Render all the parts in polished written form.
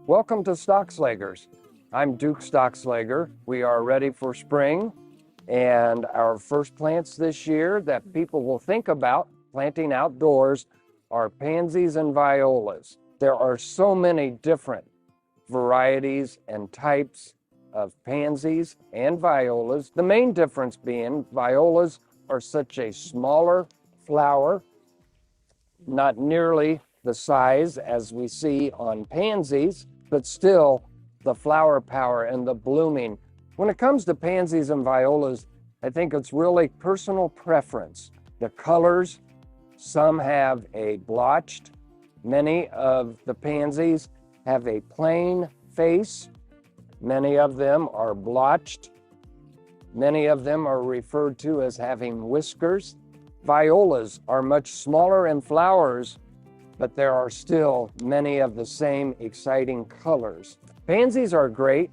Welcome to Stockslagers. I'm Duke Stockslager. We are ready for spring, and our first plants this year that people will think about planting outdoors are pansies and violas. There are so many different varieties and types of pansies and violas. The main difference being violas are such a smaller flower, not nearly the size as we see on pansies, but still the flower power and the blooming. When it comes to pansies and violas, I think it's really personal preference. The colors, some have a blotched, many of the pansies have a plain face, many of them are blotched, many of them are referred to as having whiskers. Violas are much smaller in flowers, but there are still many of the same exciting colors. Pansies are great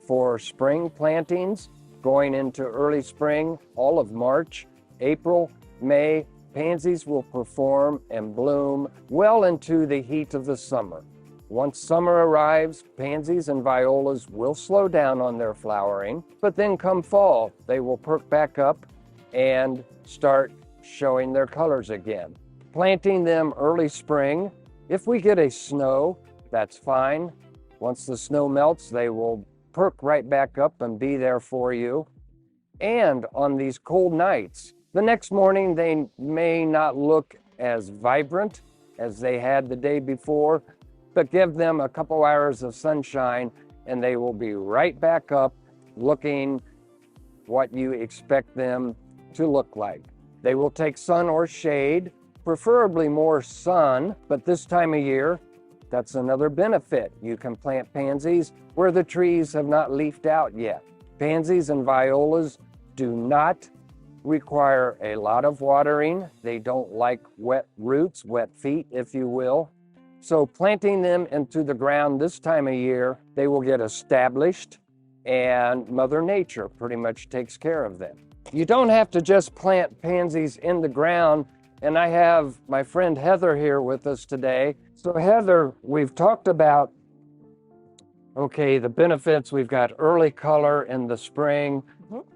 for spring plantings, going into early spring, all of March, April, May. Pansies will perform and bloom well into the heat of the summer. Once summer arrives, pansies and violas will slow down on their flowering, but then come fall, they will perk back up and start showing their colors again. Planting them early spring. If we get a snow, that's fine. Once the snow melts, they will perk right back up and be there for you. And on these cold nights, the next morning they may not look as vibrant as they had the day before, but give them a couple hours of sunshine and they will be right back up looking what you expect them to look like. They will take sun or shade, preferably more sun, but this time of year, that's another benefit. You can plant pansies where the trees have not leafed out yet. Pansies and violas do not require a lot of watering. They don't like wet roots, wet feet, if you will. So planting them into the ground this time of year, they will get established and Mother Nature pretty much takes care of them. You don't have to just plant pansies in the ground, and I have my friend Heather here with us today. So Heather, we've talked about, okay, the benefits. We've got early color in the spring,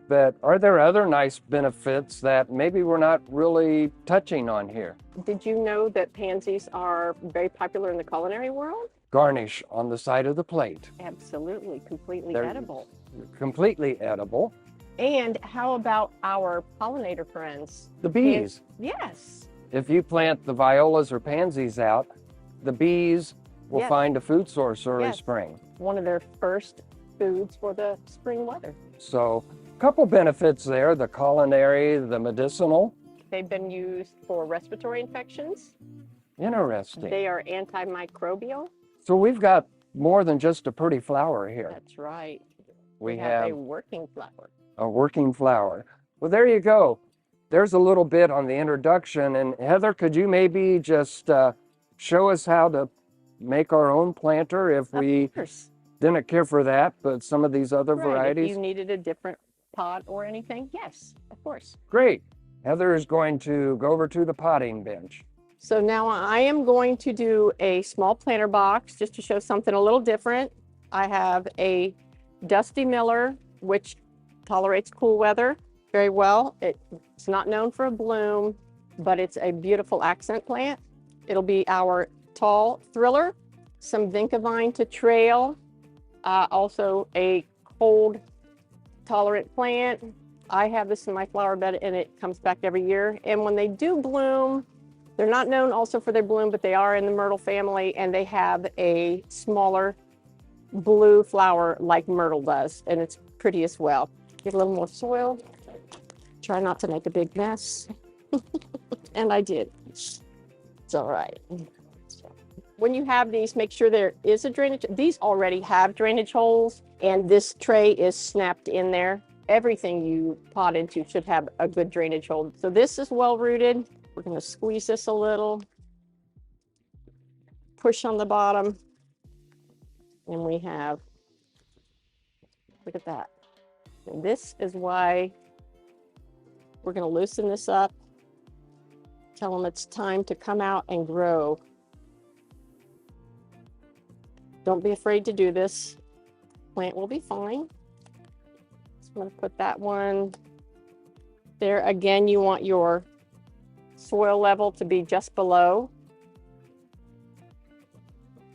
but are there other nice benefits that maybe we're not really touching on here? Did you know that pansies are very popular in the culinary world? Garnish on the side of the plate. Absolutely, completely They're edible. Completely edible. And how about our pollinator friends? The bees. Yes. If you plant the violas or pansies out, the bees will Yes. find a food source early Yes. spring. One of their first foods for the spring weather. So a couple benefits there, the culinary, the medicinal. They've been used for respiratory infections. Interesting. They are antimicrobial. So we've got more than just a pretty flower here. That's right. We have have a working flower. a working flower. Well, there you go. There's a little bit on the introduction. And Heather, could you maybe just show us how to make our own planter if we Of course. didn't care for that, but some of these other Right. If varieties? you needed a different pot or anything, yes, of course. Great. Heather is going to go over to the potting bench. So now I am going to do a small planter box just to show something a little different. I have a Dusty Miller, which tolerates cool weather very well. It's not known for a bloom, but it's a beautiful accent plant. It'll be our tall thriller, some vinca vine to trail, also a cold tolerant plant. I have this in my flower bed and it comes back every year. And when they do bloom, they're not known also for their bloom, but they are in the myrtle family and they have a smaller blue flower like myrtle does, and it's pretty as well. Get a little more soil. Try not to make a big mess. And I did. It's all right. So, when you have these, make sure there is a drainage. These already have drainage holes, and this tray is snapped in there. Everything you pot into should have a good drainage hole. So this is well rooted. We're going to squeeze this a little, push on the bottom, and we have, look at that. And this is why we're going to loosen this up, tell them it's time to come out and grow. Don't be afraid to do this. Plant will be fine. So I'm going to put that one there. Again, you want your soil level to be just below,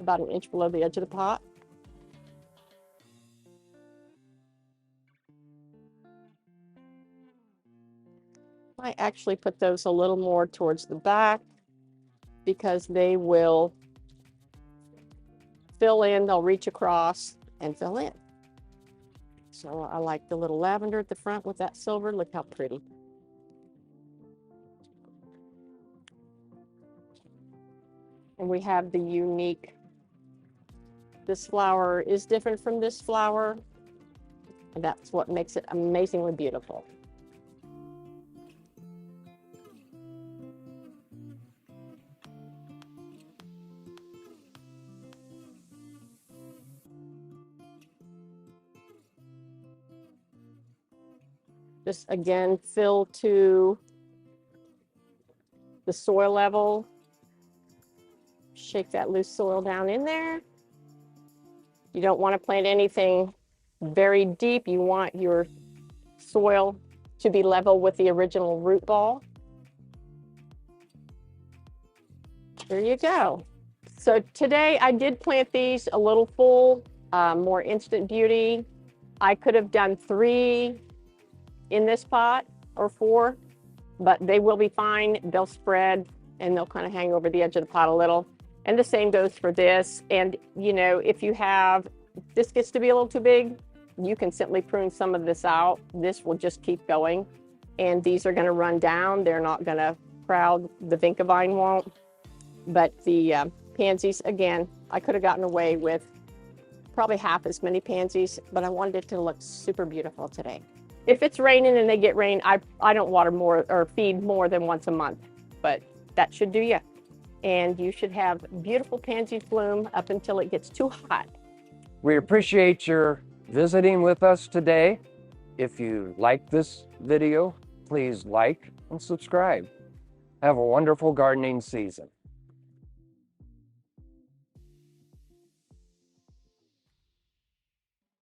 about an inch below the edge of the pot. I actually put those a little more towards the back because they will fill in, they'll reach across and fill in. So I like the little lavender at the front with that silver. Look how pretty. And we have the unique, this flower is different from this flower, and that's what makes it amazingly beautiful. Just again, fill to the soil level. Shake that loose soil down in there. You don't want to plant anything very deep. You want your soil to be level with the original root ball. There you go. So today I did plant these a little full, more instant beauty. I could have done 3 in this pot or 4, but they will be fine. They'll spread and they'll kind of hang over the edge of the pot a little. And the same goes for this. And you know, if you have, this gets to be a little too big, you can simply prune some of this out. This will just keep going. And these are gonna run down. They're not gonna crowd, the vinca vine won't. But the pansies, again, I could have gotten away with probably half as many pansies, but I wanted it to look super beautiful today. If it's raining and they get rain, I don't water more or feed more than once a month, but that should do you. And you should have beautiful pansies bloom up until it gets too hot. We appreciate your visiting with us today. If you like this video, please like and subscribe. Have a wonderful gardening season.